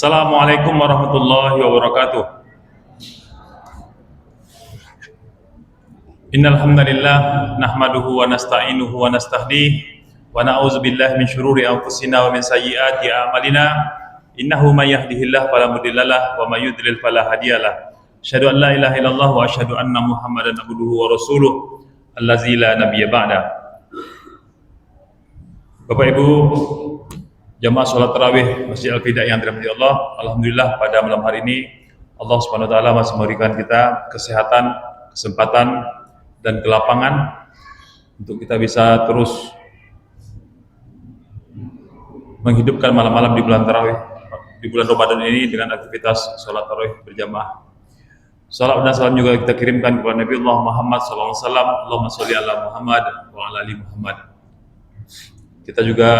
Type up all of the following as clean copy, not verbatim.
Assalamualaikum warahmatullahi wabarakatuh. Innal hamdalillah nahmaduhu wa nasta'inuhu wa nastahdihi wa na'udzu billahi min syururi anfusina wa min sayyiati a'malina. Innahu may yahdihillahu fala mudhillalah wa may yudlil fala hadiyalah. Asyhadu an la ilaha illallah wa asyhadu anna Muhammadan abduhu wa rasuluh allazi la nabiyya ba'da. Bapak Ibu jamaah salat tarawih Masjid Al-Fida yang dirahmati Allah, alhamdulillah pada malam hari ini Allah Subhanahu wa taala masih memberikan kita kesehatan, kesempatan dan kelapangan untuk kita bisa terus menghidupkan malam-malam di bulan tarawih, di bulan Ramadan ini dengan aktivitas salat tarawih berjamaah. Salam dan salam juga kita kirimkan kepada Nabi Allah Muhammad sallallahu alaihi wasallam. Allahumma sholli ala Muhammad wa ala ali Muhammad. Kita juga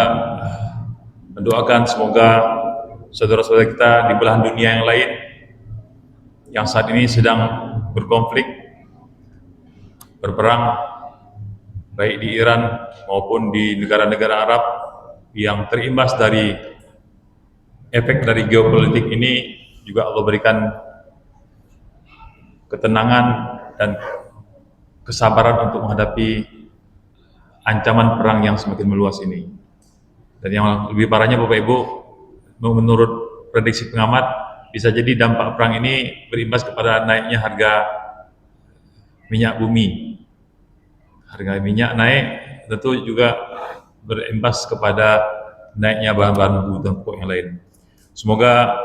mendoakan semoga saudara-saudara kita di belahan dunia yang lain yang saat ini sedang berkonflik, berperang, baik di Iran maupun di negara-negara Arab yang terimbas dari efek dari geopolitik ini, juga Allah berikan ketenangan dan kesabaran untuk menghadapi ancaman perang yang semakin meluas ini. Dan yang lebih parahnya Bapak Ibu, menurut prediksi pengamat, bisa jadi dampak perang ini berimbas kepada naiknya harga minyak bumi. Harga minyak naik tentu juga berimbas kepada naiknya bahan-bahan kebutuhan pokok yang lain. Semoga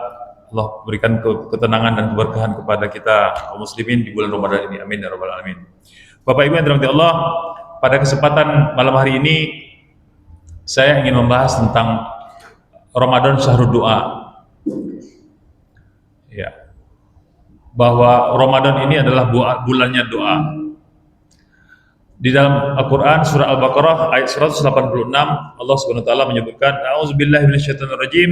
Allah berikan ketenangan dan keberkahan kepada kita kaum muslimin di bulan Ramadan ini. Amin ya rabbal alamin. Bapak Ibu yang dirahmati Allah, pada kesempatan malam hari ini saya ingin membahas tentang Ramadan Syahrul Doa. Ya. Bahwa Ramadan ini adalah bulannya doa. Di dalam Al-Qur'an surah Al-Baqarah ayat 186 Allah Subhanahu wa taala menyebutkan a'udzubillahi minasyaitonirrajim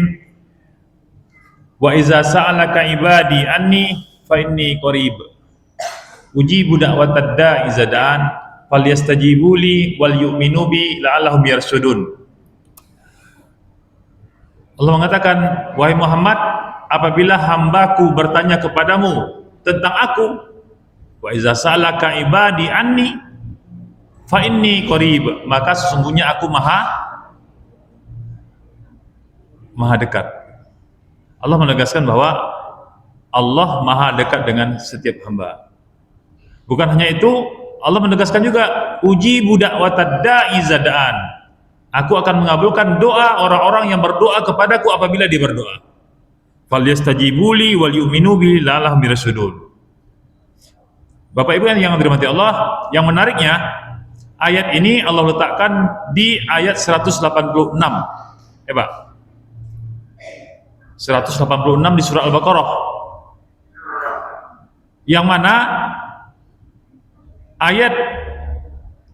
wa iza sa'alaka ibadi anni fa inni qarib ujibu da'watad da'i iza da'an falyastajibu li wal yu'minu bi la'allahum yarshudun. Allah mengatakan, wahai Muhammad, apabila hambaku bertanya kepadamu tentang aku, wa iza sa'alaka ibadi anni fa inni qarib, maka sesungguhnya aku maha dekat. Allah menegaskan bahwa Allah maha dekat dengan setiap hamba. Bukan hanya itu, Allah menegaskan juga ujibu da'watad da'i iza da'an. Aku akan mengabulkan doa orang-orang yang berdoa kepadaku apabila dia berdoa. Falyastajibu li wal yu'minu bi la'allahum yarshudun. Bapak Ibu yang dirahmati Allah, yang menariknya ayat ini Allah letakkan di ayat 186. Pak. 186 di surah Al-Baqarah. Yang mana ayat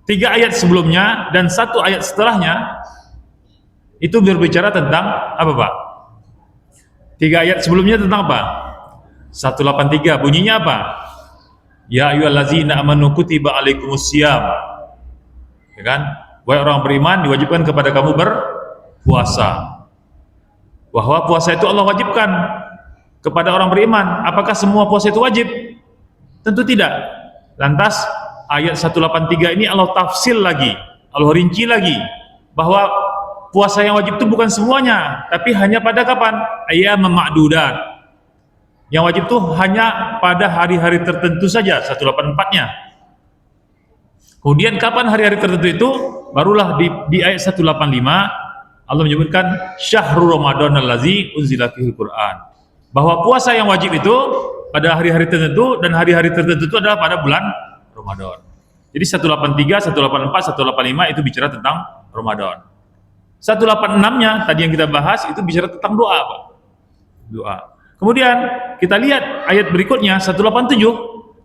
3 ayat sebelumnya dan 1 ayat setelahnya itu berbicara tentang apa Pak? 3 ayat sebelumnya tentang apa? 183 bunyinya apa? Ya ayyuhallazina amanu kutiba alaikumusiyam. Ya kan? Wahai orang beriman, diwajibkan kepada kamu berpuasa. Bahwa puasa itu Allah wajibkan kepada orang beriman. Apakah semua puasa itu wajib? Tentu tidak. Lantas ayat 183 ini Allah tafsil lagi, Allah rinci lagi bahwa puasa yang wajib itu bukan semuanya, tapi hanya pada kapan? Ayyam ma'dudat. Yang wajib itu hanya pada hari-hari tertentu saja, 184-nya. Kemudian kapan hari-hari tertentu itu? Barulah di ayat 185 Allah menyebutkan syahrul Ramadan allazi unzila fihil Qur'an. Bahwa puasa yang wajib itu pada hari-hari tertentu, dan hari-hari tertentu itu adalah pada bulan Ramadan. Jadi 183, 184, 185 itu bicara tentang Ramadan. 186-nya tadi yang kita bahas itu bicara tentang doa, Pak. Doa. Kemudian kita lihat ayat berikutnya 187,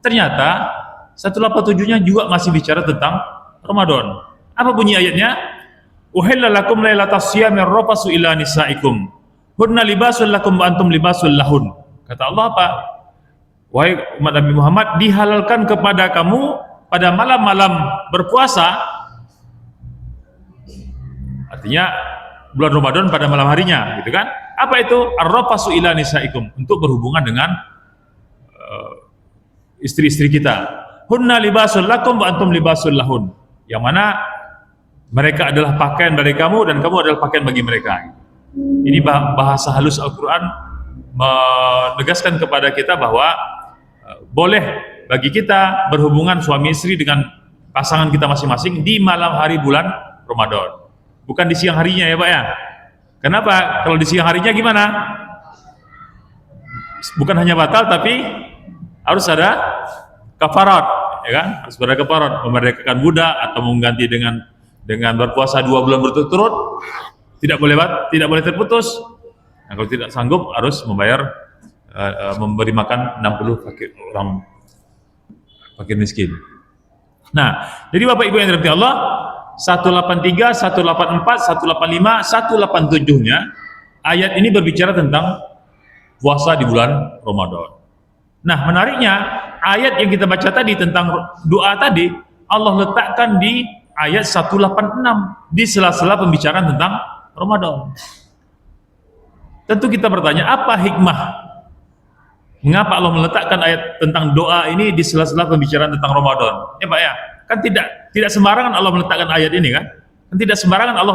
ternyata 187-nya juga masih bicara tentang Ramadan. Apa bunyi ayatnya? Uhilla lakum lailatas siyamir rafasu ila nisaikum. Hunna libasul lakum wa antum libasul lahun. Kata Allah apa? Wahai umat Nabi Muhammad, dihalalkan kepada kamu pada malam-malam berpuasa, artinya bulan Ramadan pada malam harinya, gitu kan? Apa itu? Ar-rafasu ila nisaikum, untuk berhubungan dengan istri-istri kita. Hunna libasul lakum wa antum libasul lahun. Yang mana mereka adalah pakaian dari kamu dan kamu adalah pakaian bagi mereka. Ini bahasa halus Al-Quran menegaskan kepada kita bahwa boleh bagi kita berhubungan suami istri dengan pasangan kita masing-masing di malam hari bulan Ramadan, bukan di siang harinya ya Pak ya. Kenapa? Kalau di siang harinya gimana? Bukan hanya batal tapi harus ada kafarat, ya kan? Harus ada kafarat, memerdekakan budak atau mengganti dengan berpuasa 2 bulan berturut-turut, tidak boleh terputus. Nah, kalau tidak sanggup harus membayar memberi makan 60 orang fakir miskin. Nah, jadi Bapak Ibu yang dirahmati Allah, 183, 184, 185, 187-nya ayat ini berbicara tentang puasa di bulan Ramadan. Nah, menariknya ayat yang kita baca tadi tentang doa tadi Allah letakkan di ayat 186 di sela-sela pembicaraan tentang Ramadan. Tentu kita bertanya, apa hikmah? Mengapa Allah meletakkan ayat tentang doa ini di sela-sela pembicaraan tentang Ramadan? Ya Pak ya, kan tidak sembarangan Allah meletakkan ayat ini kan? Kan tidak sembarangan Allah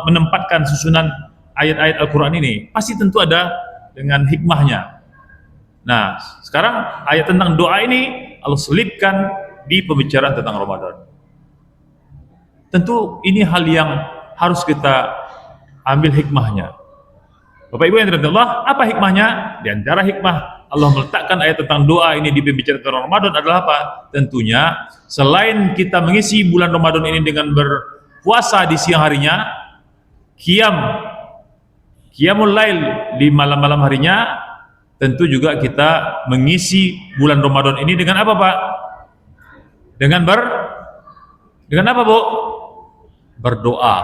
menempatkan susunan ayat-ayat Al-Quran ini. Pasti tentu ada dengan hikmahnya. Nah, sekarang ayat tentang doa ini Allah selipkan di pembicaraan tentang Ramadan. Tentu ini hal yang harus kita ambil hikmahnya. Bapak Ibu yang dirahmati Allah, apa hikmahnya? Di antara hikmah Allah meletakkan ayat tentang doa ini di pembicaraan tentang Ramadan adalah apa? Tentunya selain kita mengisi bulan Ramadan ini dengan berpuasa di siang harinya, qiyamul lail di malam-malam harinya, tentu juga kita mengisi bulan Ramadan ini dengan apa Pak? Dengan apa Bu? Berdoa.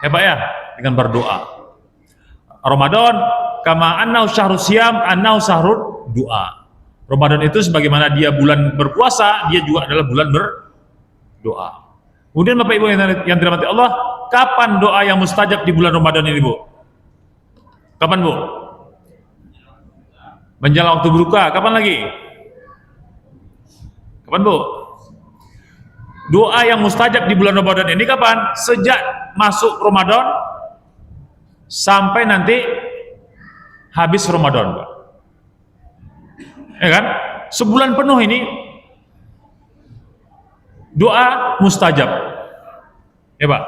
Ya Pak ya, dengan berdoa. Ramadan kama annau syahrus siyam annau syahrud doa. Ramadan itu sebagaimana dia bulan berpuasa, dia juga adalah bulan berdoa. Kemudian Bapak Ibu yang dirahmati Allah, kapan doa yang mustajab di bulan Ramadan ini Bu? Kapan Bu? Menjelang waktu berbuka, kapan lagi? Kapan Bu? Doa yang mustajab di bulan Ramadan ini kapan? Sejak masuk Ramadan sampai nanti habis Ramadan, Pak. Ya kan? Sebulan penuh ini doa mustajab. Ya Pak.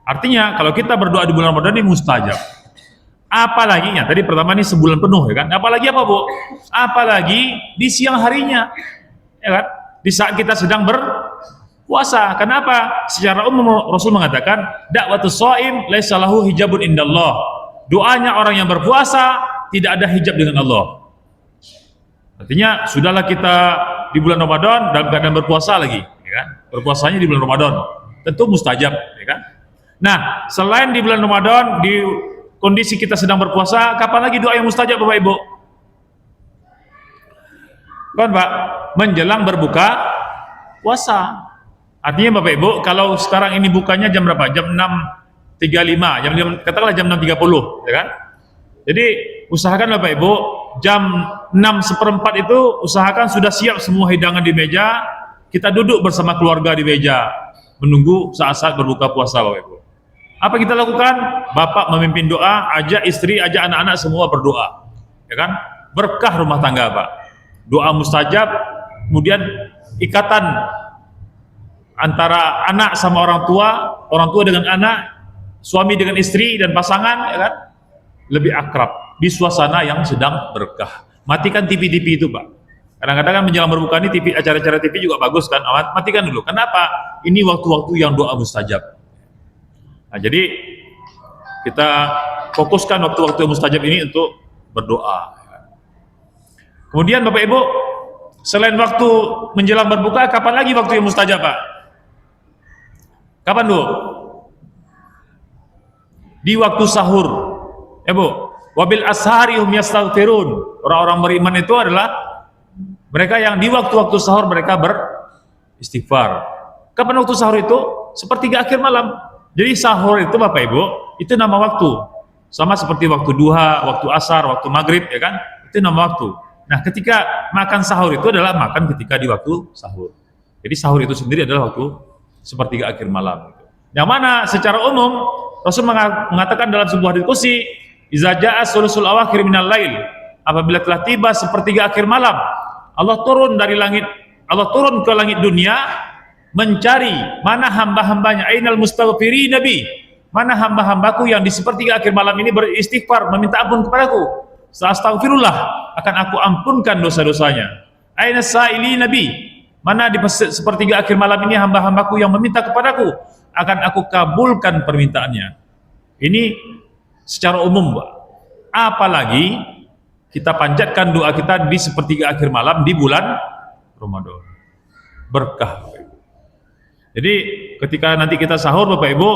Artinya kalau kita berdoa di bulan Ramadan ini mustajab. Apalagi ya, tadi pertama ini sebulan penuh ya kan? Apalagi apa Bu? Apalagi di siang harinya. Ya kan? Di saat kita sedang berpuasa. Kenapa? Secara umum Rasul mengatakan dakwatus shaim laisa lahu hijabun indallah. Doanya orang yang berpuasa tidak ada hijab dengan Allah. Artinya sudahlah kita di bulan Ramadan dalam keadaan berpuasa lagi, ya kan? Berpuasanya di bulan Ramadan tentu mustajab, ya kan? Nah, selain di bulan Ramadan di kondisi kita sedang berpuasa, kapan lagi doa yang mustajab Bapak Ibu? Kan Pak, menjelang berbuka puasa. Artinya Bapak Ibu, kalau sekarang ini bukanya jam berapa? Jam 6.35, katakanlah jam 6.30, ya kan? Jadi usahakan Bapak Ibu, jam 6:15 itu usahakan sudah siap semua hidangan di meja, kita duduk bersama keluarga di meja, menunggu saat-saat berbuka puasa Bapak Ibu. Apa kita lakukan? Bapak memimpin doa, ajak istri, ajak anak-anak semua berdoa, ya kan? Berkah rumah tangga Pak. Doa mustajab, kemudian ikatan antara anak sama orang tua dengan anak, suami dengan istri dan pasangan, ya kan? Lebih akrab di suasana yang sedang berkah. Matikan TV-TV itu Pak. Kadang-kadang kan menjelang berbuka ini TV, acara-acara TV juga bagus kan, matikan dulu. Kenapa? Ini waktu-waktu yang doa mustajab. Nah, jadi kita fokuskan waktu-waktu mustajab ini untuk berdoa. Kemudian Bapak Ibu, selain waktu menjelang berbuka, kapan lagi waktu yang mustajab Pak? Kapan Bu? Di waktu sahur. Ya Bu, wabil ashari hum yastaghfirun. Orang-orang beriman itu adalah mereka yang di waktu-waktu sahur mereka beristighfar. Kapan waktu sahur itu? Sepertiga akhir malam. Jadi sahur itu Bapak Ibu, itu nama waktu. Sama seperti waktu duha, waktu asar, waktu maghrib, ya kan? Itu 6 waktu. Nah, ketika makan sahur itu adalah makan ketika di waktu sahur. Jadi sahur itu sendiri adalah waktu sepertiga akhir malam. Yang mana secara umum Rasul mengatakan dalam sebuah hadits qudsi, "Idza jaa sulusul awakhir minal lail." Apabila telah tiba sepertiga akhir malam, Allah turun dari langit, Allah turun ke langit dunia mencari mana hamba-hambanya, ainal mustaghfirin nabi, mana hamba-hambaku yang di sepertiga akhir malam ini beristighfar, meminta ampun kepadaku. Astaghfirullah, akan aku ampunkan dosa-dosanya. Aina sa'ili nabi, mana di sepertiga akhir malam ini hamba-hambaku yang meminta kepadaku, akan aku kabulkan permintaannya. Ini secara umum, Pak. Apalagi kita panjatkan doa kita di sepertiga akhir malam di bulan Ramadan. Berkah. Jadi ketika nanti kita sahur, Bapak Ibu,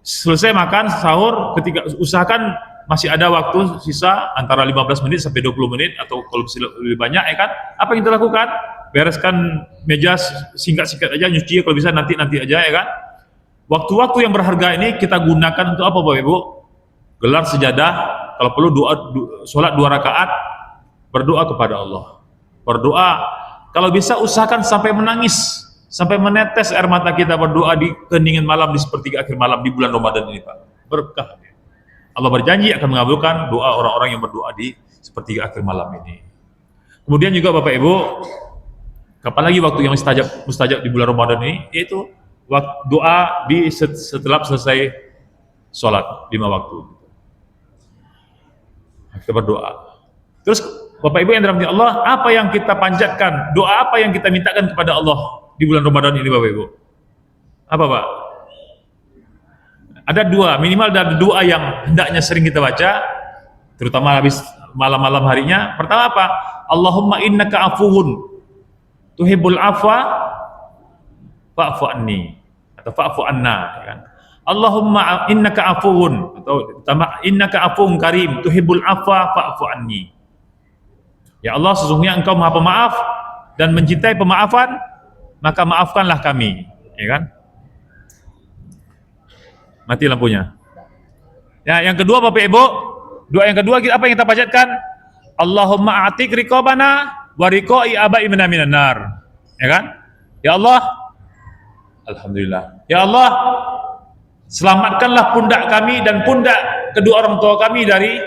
selesai makan sahur, ketika usahakan masih ada waktu sisa antara 15 menit sampai 20 menit atau kalau bisa lebih banyak, ya kan? Apa yang kita lakukan? Bereskan meja singkat-singkat aja, nyuci kalau bisa nanti aja, ya kan? Waktu-waktu yang berharga ini kita gunakan untuk apa, Bapak Ibu? Gelar sejadah, kalau perlu sholat 2 rakaat, berdoa kepada Allah. Berdoa, kalau bisa usahakan sampai menangis, sampai menetes air mata kita berdoa di keheningan malam di sepertiga akhir malam di bulan Ramadan ini, Pak. Berkah. Allah berjanji akan mengabulkan doa orang-orang yang berdoa di sepertiga akhir malam ini. Kemudian juga Bapak Ibu, kapan lagi waktu yang mustajab di bulan Ramadan ini? Yaitu doa di setelah selesai sholat 5 waktu. Kita berdoa. Terus Bapak Ibu yang dirahmati Allah, apa yang kita panjatkan? Doa apa yang kita mintakan kepada Allah di bulan Ramadan ini, Bapak Ibu? Apa, Pak? Ada 2, minimal ada 2 yang hendaknya sering kita baca, terutama habis malam-malam harinya. Pertama apa? Allahumma innaka afuwun tuhibbul afwa fa'fu anni atau fa'fu anna, ya kan? Allahumma innaka afuwun atau innaka afuwun karim tuhibbul afwa fa'fu anni. Ya Allah, sesungguhnya Engkau Maha Pemaaf dan mencintai pemaafan, maka maafkanlah kami, ya kan? Mati lampunya. Ya, yang kedua Bapak Ibu, doa yang kedua apa yang kita panjatkan? Allahumma a'tik riqabana wa riqai aba'i minan nar. Ya kan? Ya Allah, alhamdulillah. Ya Allah, selamatkanlah pundak kami dan pundak kedua orang tua kami dari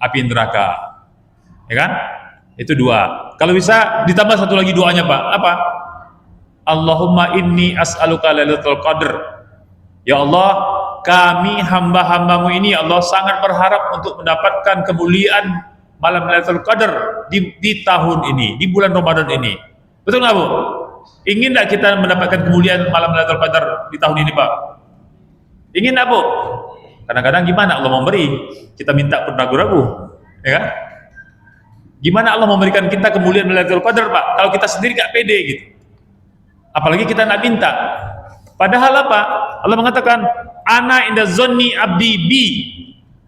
api neraka. Ya kan? Itu 2. Kalau bisa ditambah satu lagi doanya, Pak. Apa? Allahumma inni as'aluka lailatul qadr. Ya Allah, kami hamba-hambamu ini, ya Allah, sangat berharap untuk mendapatkan kemuliaan malam Lailatul Qadar di tahun ini, di bulan Ramadan ini. Betul nggak, Bu? Ingin nggak kita mendapatkan kemuliaan malam Lailatul Qadar di tahun ini, Pak? Ingin nggak, Bu? Kadang-kadang gimana Allah memberi, kita minta pun ragu-ragu, ya kan? Gimana Allah memberikan kita kemuliaan Lailatul Qadar, Pak? Kalau kita sendiri nggak pede gitu. Apalagi kita nggak minta. Padahal apa? Allah mengatakan, ana inda zonni abdi bi.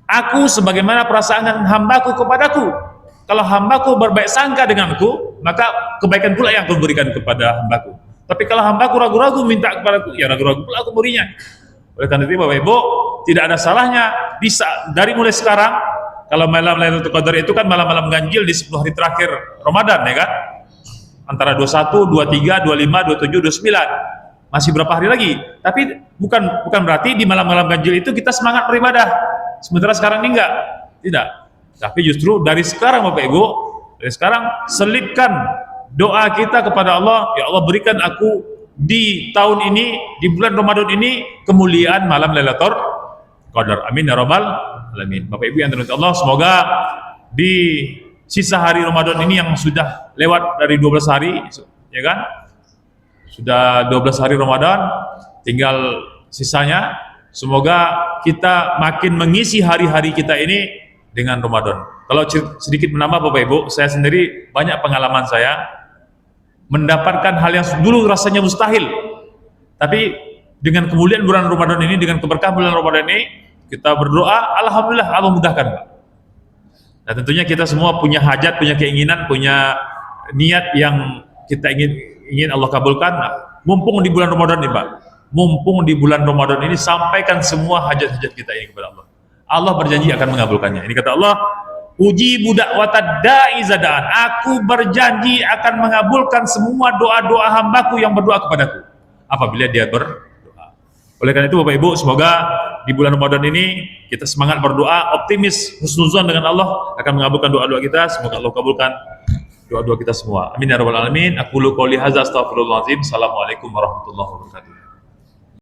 Aku sebagaimana perasaan hambaku kepadaku. Kalau hambaku berbaik sangka denganku, maka kebaikan pula yang aku berikan kepada hambaku. Tapi kalau hambaku ragu-ragu minta kepadaku, ya ragu-ragu pula aku berinya. Oleh karena itu, Bapak Ibu, tidak ada salahnya bisa dari mulai sekarang. Kalau malam Lailatul Qadar itu kan malam-malam ganjil di 10 hari terakhir Ramadan, ya kan? Antara 21, 23, 25, 27, 29. Masih berapa hari lagi? Tapi bukan berarti di malam-malam ganjil itu kita semangat beribadah. Sementara sekarang ini enggak. Tidak. Tapi justru dari sekarang, Bapak Ibu, dari sekarang selipkan doa kita kepada Allah. Ya Allah, berikan aku di tahun ini, di bulan Ramadan ini, kemuliaan malam Lailatul Qadar. Amin ya rabbal alamin. Bapak Ibu yang dirahmati Allah, semoga di sisa hari Ramadan ini yang sudah lewat dari 12 hari, ya kan? Sudah 12 hari Ramadan, tinggal sisanya. Semoga kita makin mengisi hari-hari kita ini dengan Ramadan. Kalau sedikit menambah, Bapak Ibu, saya sendiri banyak pengalaman saya mendapatkan hal yang dulu rasanya mustahil. Tapi dengan kemuliaan bulan Ramadan ini, dengan keberkahan bulan Ramadan ini, kita berdoa, alhamdulillah Allah mudahkan, Pak. Nah, tentunya kita semua punya hajat, punya keinginan, punya niat yang kita ingin Allah kabulkan. Nah, mumpung di bulan Ramadan ini, Pak, mumpung di bulan Ramadan ini, sampaikan semua hajat-hajat kita ini kepada Allah. Allah berjanji akan mengabulkannya. Ini kata Allah, uji budak watad da'i zadaan. Aku berjanji akan mengabulkan semua doa-doa hambaku yang berdoa kepadaku apabila dia berdoa. Oleh karena itu Bapak Ibu, semoga di bulan Ramadan ini kita semangat berdoa, optimis, husnuzon dengan Allah akan mengabulkan doa-doa kita. Semoga Allah kabulkan doa-doa kita semua. Amin ya rabbal alamin. Aku qouli hadza astaghfirullahaladzim. Assalamualaikum warahmatullahi wabarakatuh.